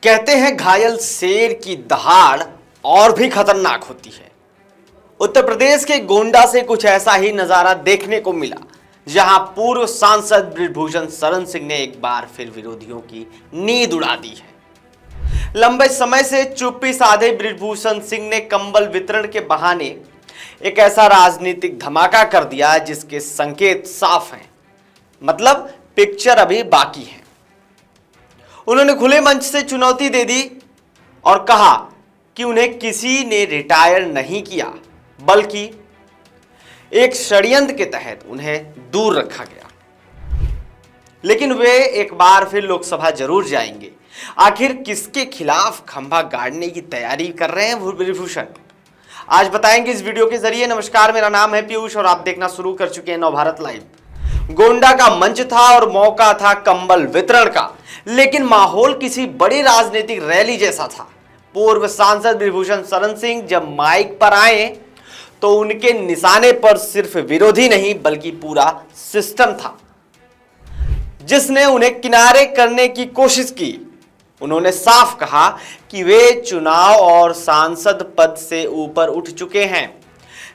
कहते हैं घायल शेर की दहाड़ और भी खतरनाक होती है। उत्तर प्रदेश के गोंडा से कुछ ऐसा ही नजारा देखने को मिला, जहां पूर्व सांसद बृजभूषण शरण सिंह ने एक बार फिर विरोधियों की नींद उड़ा दी है। लंबे समय से चुप्पी साधे बृजभूषण सिंह ने कंबल वितरण के बहाने एक ऐसा राजनीतिक धमाका कर दिया जिसके संकेत साफ हैं। मतलब पिक्चर अभी बाकी है। उन्होंने खुले मंच से चुनौती दे दी और कहा कि उन्हें किसी ने रिटायर नहीं किया, बल्कि एक षड्यंत्र के तहत उन्हें दूर रखा गया। लेकिन वे एक बार फिर लोकसभा जरूर जाएंगे। आखिर किसके खिलाफ खंभा गाड़ने की तैयारी कर रहे हैं बृजभूषण, आज बताएंगे इस वीडियो के जरिए। नमस्कार, मेरा नाम है पीयूष और आप देखना शुरू कर चुके हैं नवभारत लाइव। गोंडा का मंच था और मौका था कंबल वितरण का, लेकिन माहौल किसी बड़ी राजनीतिक रैली जैसा था। पूर्व सांसद बृजभूषण शरण सिंह जब माइक पर आए तो उनके निशाने पर सिर्फ विरोधी नहीं बल्कि पूरा सिस्टम था, जिसने उन्हें किनारे करने की कोशिश की। उन्होंने साफ कहा कि वे चुनाव और सांसद पद से ऊपर उठ चुके हैं,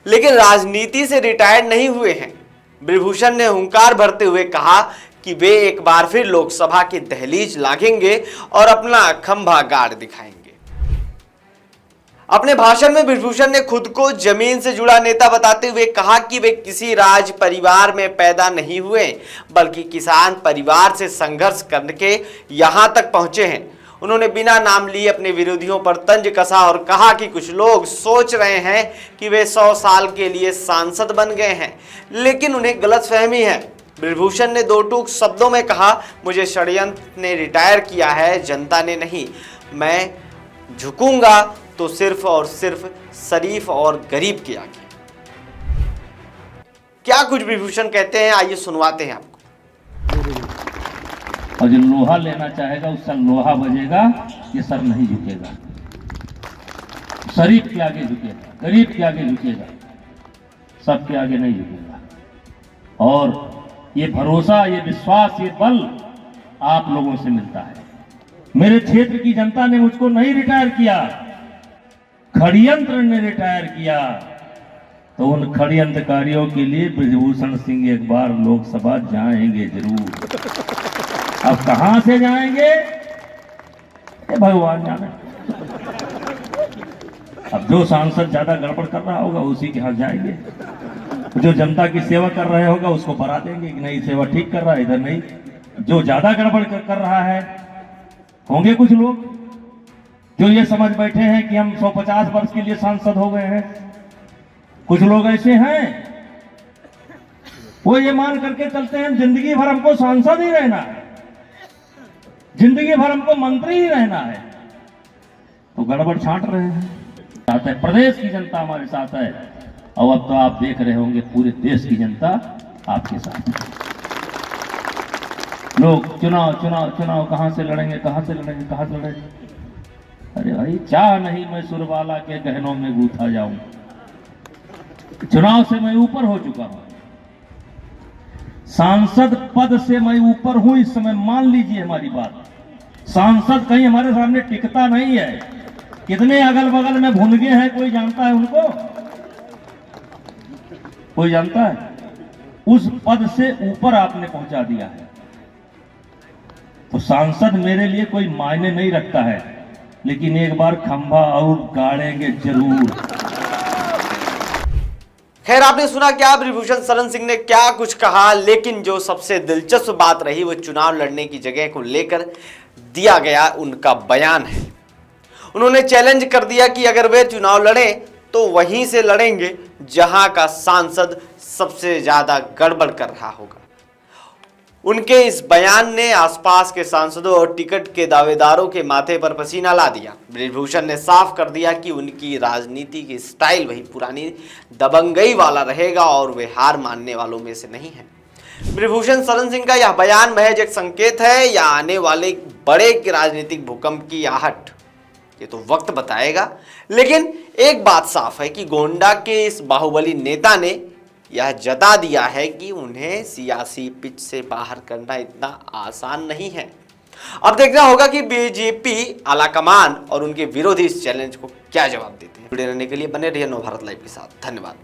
लेकिन राजनीति से रिटायर नहीं हुए हैं। बृजभूषण ने हुंकार भरते हुए कहा कि वे एक बार फिर लोकसभा की दहलीज लागेंगे और अपना खंभा गाड़ दिखाएंगे। अपने भाषण में बृजभूषण ने खुद को जमीन से जुड़ा नेता बताते हुए कहा कि वे किसी राज परिवार में पैदा नहीं हुए, बल्कि किसान परिवार से संघर्ष करके यहां तक पहुंचे हैं। उन्होंने बिना नाम लिए अपने विरोधियों पर तंज कसा और कहा कि कुछ लोग सोच रहे हैं कि वे 100 साल के लिए सांसद बन गए हैं, लेकिन उन्हें गलतफहमी है। बृजभूषण ने दो टूक शब्दों में कहा, मुझे षड्यंत्र ने रिटायर किया है, जनता ने नहीं। मैं झुकूंगा तो सिर्फ और सिर्फ शरीफ और गरीब के आगे। क्या कुछ बृजभूषण कहते हैं, आइए सुनवाते हैं आपको। और जो लोहा लेना चाहेगा उसका लोहा बजेगा, ये सर नहीं झुकेगा। शरीफ के आगे झुकेगा, गरीब के आगे झुकेगा, सबके आगे नहीं झुकेगा। और ये भरोसा, ये विश्वास, ये बल आप लोगों से मिलता है। मेरे क्षेत्र की जनता ने मुझको नहीं रिटायर किया, षड्यंत्र ने रिटायर किया। तो उन षड्यंत्रकारियों के लिए बृजभूषण सिंह एक बार लोकसभा जाएंगे जरूर। अब कहां से जाएंगे ये भगवान जाने। अब जो सांसद ज्यादा गड़बड़ कर रहा होगा उसी के हाथ जाएंगे, जो जनता की सेवा कर रहे होगा उसको बरा देंगे कि नहीं सेवा ठीक कर रहा है, इधर नहीं। जो ज्यादा गड़बड़ कर रहा है, होंगे कुछ लोग जो ये समझ बैठे हैं कि हम 150 वर्ष के लिए सांसद हो गए हैं। कुछ लोग ऐसे हैं, वो ये मान करके चलते हैं जिंदगी भर हमको सांसद ही रहना है, जिंदगी भर हमको मंत्री ही रहना है। तो गड़बड़ छांट रहे हैं। प्रदेश की जनता हमारे साथ है और अब तो आप देख रहे होंगे पूरे देश की जनता आपके साथ है। लोग चुनाव चुनाव चुनाव कहां से लड़ेंगे, कहां से लड़ेंगे, कहां से लड़ेंगे। अरे भाई, चाह नहीं मैं सुरबाला के गहनों में गूथा जाऊं। चुनाव से मैं ऊपर हो चुका हूं, सांसद पद से मैं ऊपर हूं इस समय। मान लीजिए हमारी बात, सांसद कहीं हमारे सामने टिकता नहीं है। कितने अगल बगल में भुनगे हैं, कोई जानता है उनको? कोई जानता है? उस पद से ऊपर आपने पहुंचा दिया है। तो सांसद मेरे लिए कोई मायने नहीं रखता है, लेकिन एक बार खंभा और गाड़ेंगे जरूर। खैर, आपने सुना क्या बृजभूषण शरण सिंह ने क्या कुछ कहा, लेकिन जो सबसे दिलचस्प बात रही वो चुनाव लड़ने की जगह को लेकर दिया गया उनका बयान है। उन्होंने चैलेंज कर दिया कि अगर वे चुनाव लड़े तो वहीं से लड़ेंगे जहां का सांसद सबसे ज्यादा गड़बड़ कर रहा होगा। उनके इस बयान ने आसपास के सांसदों और टिकट के दावेदारों के माथे पर पसीना ला दिया। बृजभूषण ने साफ कर दिया कि उनकी राजनीति की स्टाइल वही पुरानी दबंगई वाला रहेगा और वे हार मानने वालों में से नहीं है। बृजभूषण शरण सिंह का यह बयान महज एक संकेत है या आने वाले बड़े राजनीतिक भूकंप की आहट, ये तो वक्त बताएगा। लेकिन एक बात साफ है कि गोंडा के इस बाहुबली नेता ने यह जता दिया है कि उन्हें सियासी पिच से बाहर करना इतना आसान नहीं है। अब देखना होगा कि बीजेपी आलाकमान और उनके विरोधी इस चैलेंज को क्या जवाब देते हैं। जुड़े रहने के लिए बने रहिए नवभारत लाइव के साथ। धन्यवाद।